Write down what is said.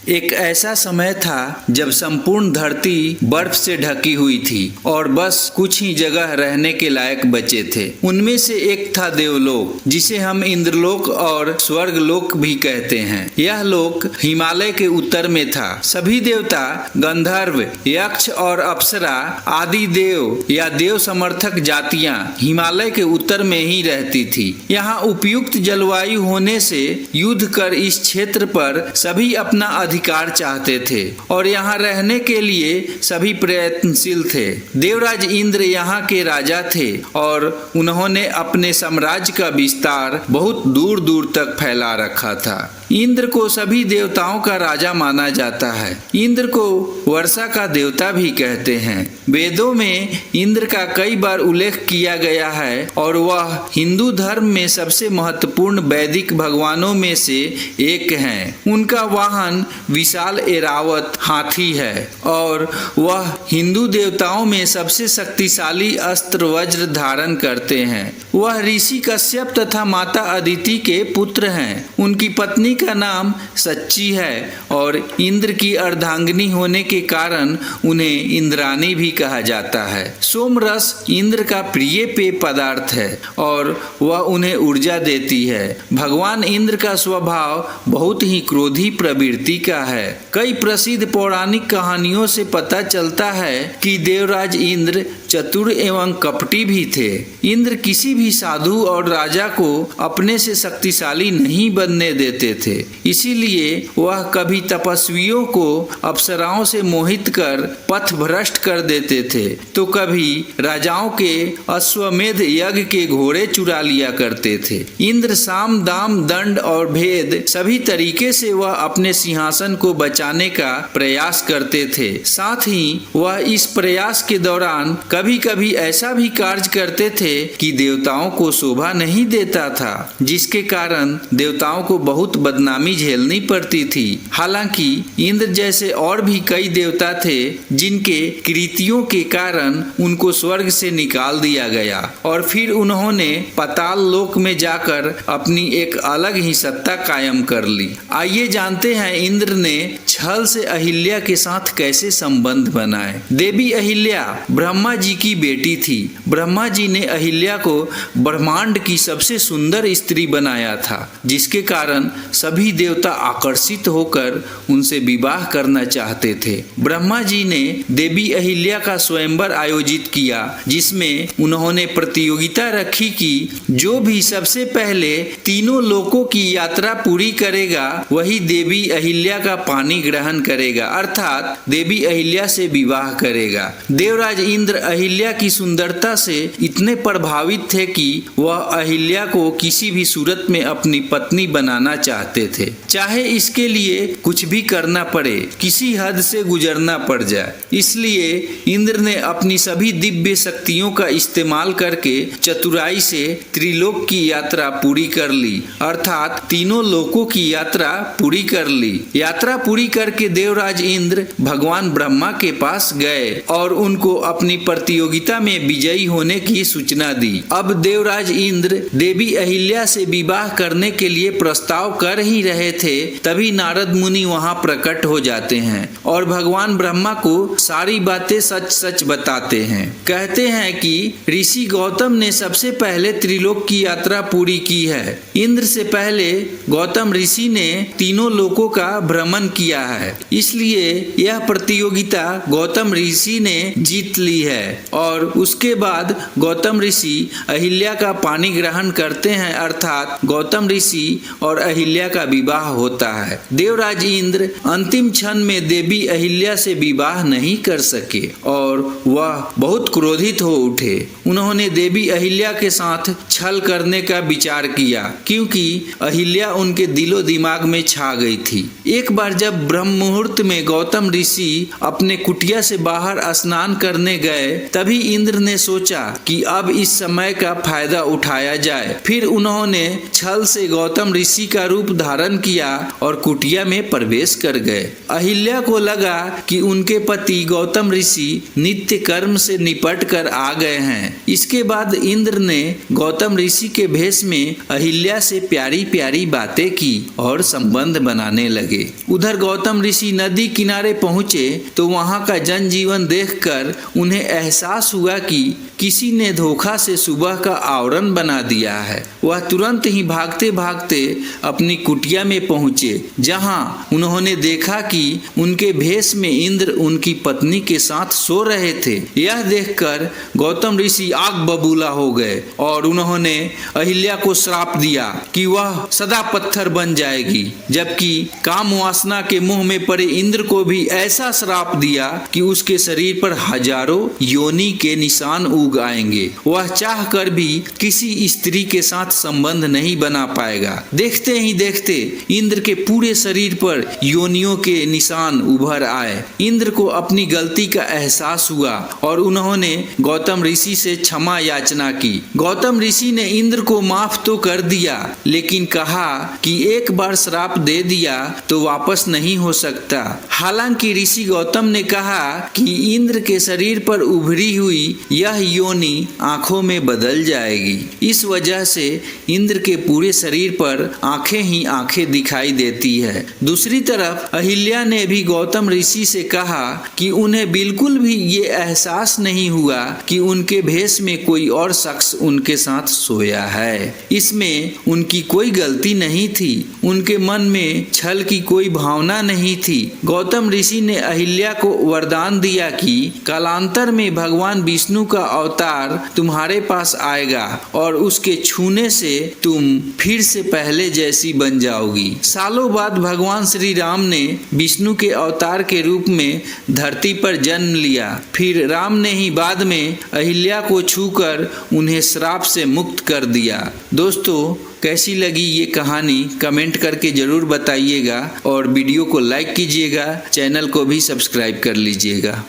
एक ऐसा समय था जब संपूर्ण धरती बर्फ से ढकी हुई थी और बस कुछ ही जगह रहने के लायक बचे थे। उनमें से एक था देवलोक, जिसे हम इंद्रलोक और स्वर्गलोक भी कहते हैं। यह लोक हिमालय के उत्तर में था। सभी देवता, गंधर्व, यक्ष और अप्सरा आदि देव या देव समर्थक जातियां हिमालय के उत्तर में ही रहती थी। यहाँ उपयुक्त जलवायु होने से युद्ध कर इस क्षेत्र पर सभी अपना अधिकार चाहते थे और यहाँ रहने के लिए सभी प्रयत्नशील थे। देवराज इंद्र यहाँ के राजा थे और उन्होंने अपने साम्राज्य का विस्तार बहुत दूर दूर तक फैला रखा था। इंद्र को सभी देवताओं का राजा माना जाता है। इंद्र को वर्षा का देवता भी कहते हैं। वेदों में इंद्र का कई बार उल्लेख किया गया है और वह हिंदू धर्म में सबसे महत्वपूर्ण वैदिक भगवानों में से एक हैं। उनका वाहन विशाल ऐरावत हाथी है और वह हिंदू देवताओं में सबसे शक्तिशाली अस्त्र वज्र धारण करते हैं। वह ऋषि कश्यप तथा माता अदिति के पुत्र हैं। उनकी पत्नी का नाम सच्ची है और इंद्र की अर्धांगिनी होने के कारण उन्हें इंद्राणी भी कहा जाता है। सोमरस इंद्र का प्रिय पेय पदार्थ है और वह उन्हें ऊर्जा देती है। भगवान इंद्र का स्वभाव बहुत ही क्रोधी प्रवृत्ति का है। कई प्रसिद्ध पौराणिक कहानियों से पता चलता है कि देवराज इंद्र चतुर एवं कपटी भी थे। इंद्र किसी भी साधु और राजा को अपने से शक्तिशाली नहीं बनने देते थे। इसीलिए वह कभी तपस्वियों को अप्सराओं से मोहित कर पथ भ्रष्ट कर देते थे तो कभी राजाओं के अश्वमेध यज्ञ के घोड़े चुरा लिया करते थे। इंद्र साम दाम दंड और भेद सभी तरीके से वह अपने सिंहासन को बचाने का प्रयास करते थे। साथ ही वह इस प्रयास के दौरान कभी कभी ऐसा भी कार्य करते थे कि देवताओं को शोभा नहीं देता था, जिसके कारण देवताओं को बहुत बदनामी झेलनी पड़ती थी। हालांकि इंद्र जैसे और भी कई देवता थे जिनके कृतियों के कारण उनको स्वर्ग से निकाल दिया गया और फिर उन्होंने पाताल लोक में जाकर अपनी एक अलग ही सत्ता कायम कर ली। आइए जानते हैं इंद्र ने छल से अहिल्या के साथ कैसे संबंध बनाए। देवी अहिल्या ब्रह्मा जी की बेटी थी। ब्रह्मा जी ने अहिल्या को ब्रह्मांड की सबसे सुंदर स्त्री बनाया था, जिसके कारण सभी देवता आकर्षित होकर उनसे विवाह करना चाहते थे। ब्रह्मा जी ने देवी अहिल्या का स्वयंवर आयोजित किया, जिसमें उन्होंने प्रतियोगिता रखी कि जो भी सबसे पहले तीनों लोकों की यात्रा पूरी करेगा वही देवी अहिल्या का पानी ग्रहण करेगा, अर्थात देवी अहिल्या से विवाह करेगा। देवराज इंद्र अहिल्या की सुंदरता से इतने प्रभावित थे कि वह अहिल्या को किसी भी सूरत में अपनी पत्नी बनाना चाहते थे, चाहे इसके लिए कुछ भी करना पड़े, किसी हद से गुजरना पड़ जाए। इसलिए इंद्र ने अपनी सभी दिव्य शक्तियों का इस्तेमाल करके चतुराई से त्रिलोक की यात्रा पूरी कर ली, अर्थात तीनों लोकों की यात्रा पूरी कर ली। यात्रा पूरी करके देवराज इंद्र भगवान ब्रह्मा के पास गए और उनको अपनी प्रतियोगिता में विजयी होने की सूचना दी। अब देवराज इंद्र देवी अहिल्या से विवाह करने के लिए प्रस्ताव कर ही रहे थे, तभी नारद मुनि वहां प्रकट हो जाते हैं और भगवान ब्रह्मा को सारी बातें सच सच बताते हैं। कहते हैं कि ऋषि गौतम ने सबसे पहले त्रिलोक की यात्रा पूरी की है। इंद्र से पहले गौतम ऋषि ने तीनों लोकों का भ्रमण किया है, इसलिए यह प्रतियोगिता गौतम ऋषि ने जीत ली है और उसके बाद गौतम ऋषि अहिल्या का पानी ग्रहण करते हैं, अर्थात गौतम ऋषि और अहिल्या का विवाह होता है। देवराज इंद्र अंतिम क्षण में देवी अहिल्या से विवाह नहीं कर सके और वह बहुत क्रोधित हो उठे। उन्होंने देवी अहिल्या के साथ छल करने का विचार किया, क्योंकि अहिल्या उनके दिलो दिमाग में छा गई थी। एक बार जब ब्रह्म मुहूर्त में गौतम ऋषि अपने कुटिया से बाहर स्नान करने गए, तभी इंद्र ने सोचा कि अब इस समय का फायदा उठाया जाए। फिर उन्होंने छल से गौतम ऋषि का रूप धारण किया और कुटिया में प्रवेश कर गए। अहिल्या को लगा कि उनके पति गौतम ऋषि नित्य कर्म से निपट कर आ गए हैं। इसके बाद इंद्र ने गौतम ऋषि के भेष में अहिल्या से प्यारी प्यारी बातें की और संबंध बनाने लगे। उधर गौतम गौतम ऋषि नदी किनारे पहुंचे तो वहां का जनजीवन देखकर उन्हें एहसास हुआ कि किसी ने धोखा से सुबह का आवरण बना दिया है। वह तुरंत ही भागते भागते अपनी कुटिया में पहुंचे, जहां उन्होंने देखा कि उनके भेष में इंद्र उनकी पत्नी के साथ सो रहे थे। यह देखकर गौतम ऋषि आग बबूला हो गए और उन्होंने अहिल्या को श्राप दिया कि वह सदा पत्थर बन जाएगी, जबकि काम वासना के मुंह में पड़े इंद्र को भी ऐसा श्राप दिया कि उसके शरीर पर हजारों योनि के निशान उग आएंगे। वह चाह कर भी किसी स्त्री के साथ संबंध नहीं बना पाएगा। देखते ही देखते इंद्र के पूरे शरीर पर योनियों के निशान उभर आए। इंद्र को अपनी गलती का एहसास हुआ और उन्होंने गौतम ऋषि से क्षमा याचना की। गौतम ऋषि ने इंद्र को माफ तो कर दिया, लेकिन कहा कि एक बार श्राप दे दिया तो वापस नहीं हो सकता। हालांकि ऋषि गौतम ने कहा कि इंद्र के शरीर पर उभरी हुई यह योनि आंखों में बदल जाएगी। इस वजह से इंद्र के पूरे शरीर पर आंखें ही आंखें दिखाई देती है। दूसरी तरफ अहिल्या ने भी गौतम ऋषि से कहा कि उन्हें बिल्कुल भी ये एहसास नहीं हुआ कि उनके भेष में कोई और शख्स उनके साथ सोया है। इसमें उनकी कोई गलती नहीं थी। उनके मन में छल की कोई भावना नहीं थी। गौतम ऋषि ने अहिल्या को वरदान दिया कि कालांतर में भगवान विष्णु का अवतार तुम्हारे पास आएगा और उसके छूने से तुम फिर से पहले जैसी बन जाओगी। सालों बाद भगवान श्री राम ने विष्णु के अवतार के रूप में धरती पर जन्म लिया। फिर राम ने ही बाद में अहिल्या को छूकर उन्हें श्राप से मुक्त कर दिया। दोस्तों, कैसी लगी ये कहानी कमेंट करके जरूर बताइएगा और वीडियो को लाइक कीजिएगा, चैनल को भी सब्सक्राइब कर लीजिएगा।